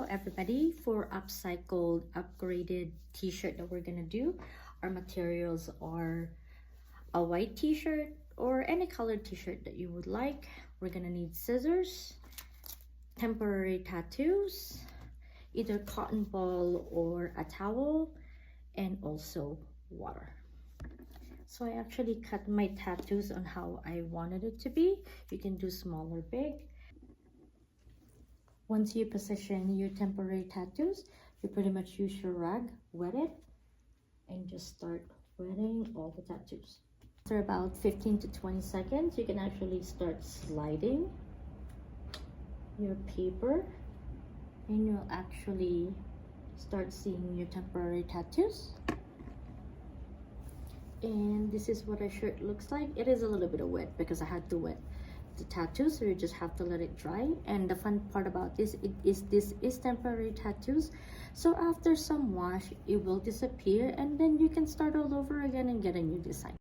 everybody. For upcycled upgraded t-shirt that we're gonna do, our materials are a white t-shirt or any colored t-shirt that you would like. We're gonna need scissors, temporary tattoos, either cotton ball or a towel, and also water. So I actually cut my tattoos on how I wanted it to be. You can do small or big. Once you position your temporary tattoos, you pretty much use your rag, wet it, and just start wetting all the tattoos. After about 15 to 20 seconds, you can actually start sliding your paper, and you'll actually start seeing your temporary tattoos. And this is what our shirt looks like. It is a little bit wet because I had to wet the tattoo, so you just have to let it dry. And the fun part about this is temporary tattoos, so after some wash it will disappear, and then you can start all over again and get a new design.